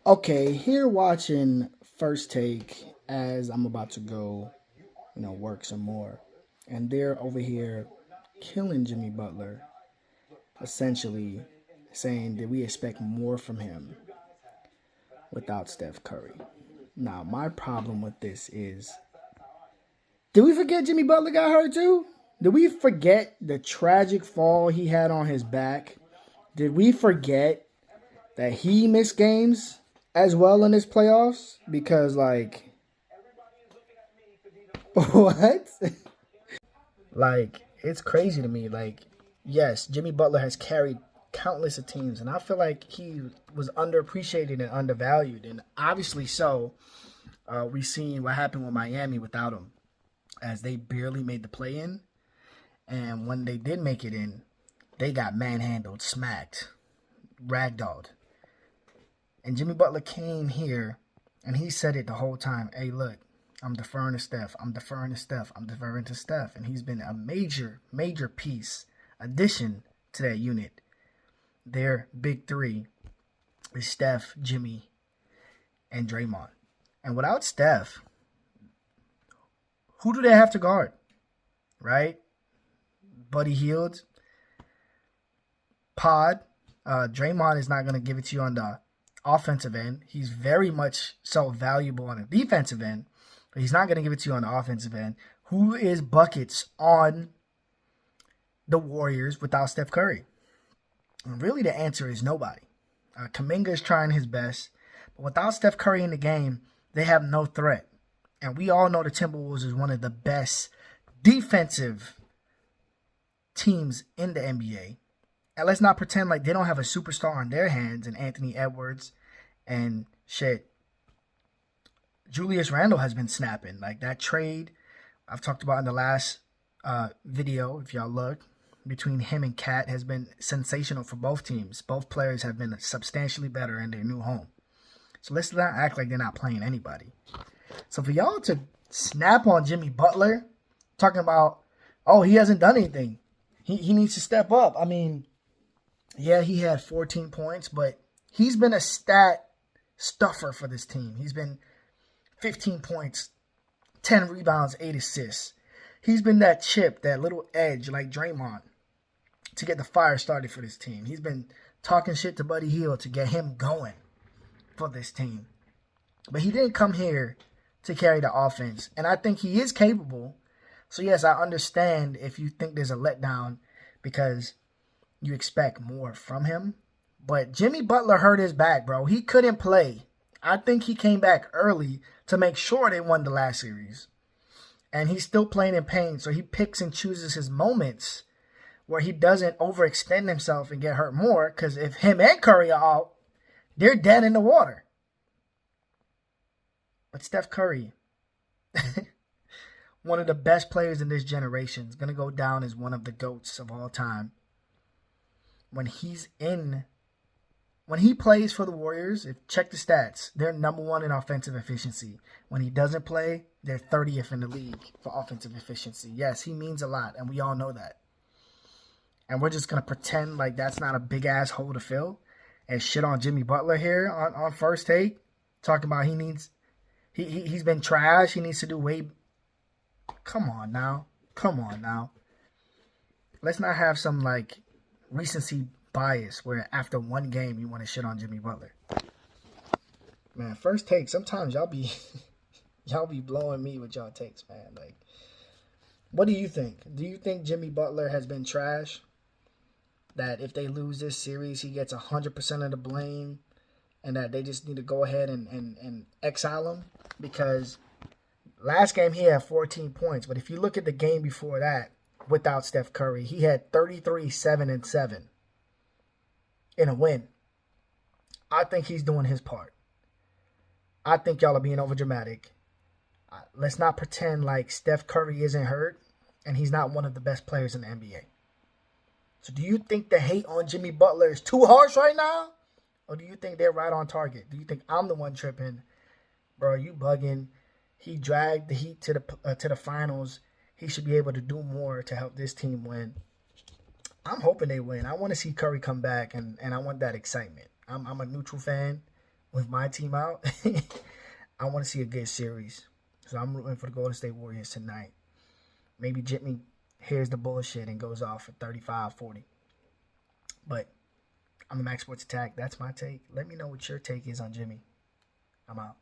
Okay, here watching First Take as I'm about to go, work some more. And they're over here killing Jimmy Butler, essentially saying that we expect more from him without Steph Curry. Now, my problem with this is, did we forget Jimmy Butler got hurt too? Did we forget the tragic fall he had on his back? Did we forget that he missed games as well in his playoffs? Because, like, what? Like, it's crazy to me. Like, yes, Jimmy Butler has carried countless of teams, and I feel like he was underappreciated and undervalued. And obviously so. We seen what happened with Miami without him, as they barely made the play in. And when they did make it in, they got manhandled, smacked, ragdolled. And Jimmy Butler came here, and he said it the whole time. Hey, look, I'm deferring to Steph. I'm deferring to Steph. I'm deferring to Steph. And he's been a major, major piece, addition to that unit. Their big three is Steph, Jimmy, and Draymond. And without Steph, who do they have to guard? Right? Buddy Hield, Pod. Draymond is not going to give it to you on the offensive end. He's very much so valuable on the defensive end, but he's not going to give it to you on the offensive end. Who is buckets on the Warriors without Steph Curry? And really, the answer is nobody. Kuminga is trying his best, but without Steph Curry in the game, they have no threat. And we all know the Timberwolves is one of the best defensive teams in the NBA. And let's not pretend like they don't have a superstar on their hands in Anthony Edwards and shit. Julius Randle has been snapping. Like that trade I've talked about in the last video, if y'all look, between him and Cat has been sensational for both teams. Both players have been substantially better in their new home. So let's not act like they're not playing anybody. So for y'all to snap on Jimmy Butler, talking about, oh, he hasn't done anything. He needs to step up. I mean, yeah, he had 14 points, but he's been a stat stuffer for this team. He's been 15 points, 10 rebounds, 8 assists. He's been that chip, that little edge like Draymond to get the fire started for this team. He's been talking shit to Buddy Hield to get him going for this team. But he didn't come here to carry the offense. And I think he is capable. So, yes, I understand if you think there's a letdown because you expect more from him. But Jimmy Butler hurt his back, bro. He couldn't play. I think he came back early to make sure they won the last series. And he's still playing in pain. So he picks and chooses his moments where he doesn't overextend himself and get hurt more. Because if him and Curry are out, they're dead in the water. But Steph Curry, one of the best players in this generation, is going to go down as one of the GOATs of all time. When he plays for the Warriors, check the stats, they're number one in offensive efficiency. When he doesn't play, they're 30th in the league for offensive efficiency. Yes, he means a lot, and we all know that. And we're just going to pretend like that's not a big-ass hole to fill and shit on Jimmy Butler here on First Take, talking about he's been trash, he needs to do way. Come on now. Let's not have some, like, recency bias where after one game you want to shit on Jimmy Butler. Man, First Take, sometimes y'all be blowing me with y'all takes, man. Like, what do you think? Do you think Jimmy Butler has been trash? That if they lose this series, he gets 100% of the blame, and that they just need to go ahead and exile him? Because last game he had 14 points, but if you look at the game before that, without Steph Curry, he had 33, 7, and 7 in a win. I think he's doing his part. I think y'all are being overdramatic. Let's not pretend like Steph Curry isn't hurt and he's not one of the best players in the NBA. So do you think the hate on Jimmy Butler is too harsh right now? Or do you think they're right on target? Do you think I'm the one tripping? Bro, you bugging. He dragged the Heat to the finals. He should be able to do more to help this team win. I'm hoping they win. I want to see Curry come back, and I want that excitement. I'm a neutral fan with my team out, I want to see a good series. So I'm rooting for the Golden State Warriors tonight. Maybe Jimmy hears the bullshit and goes off for 35, 40. But I'm the Max Sports Attack. That's my take. Let me know what your take is on Jimmy. I'm out.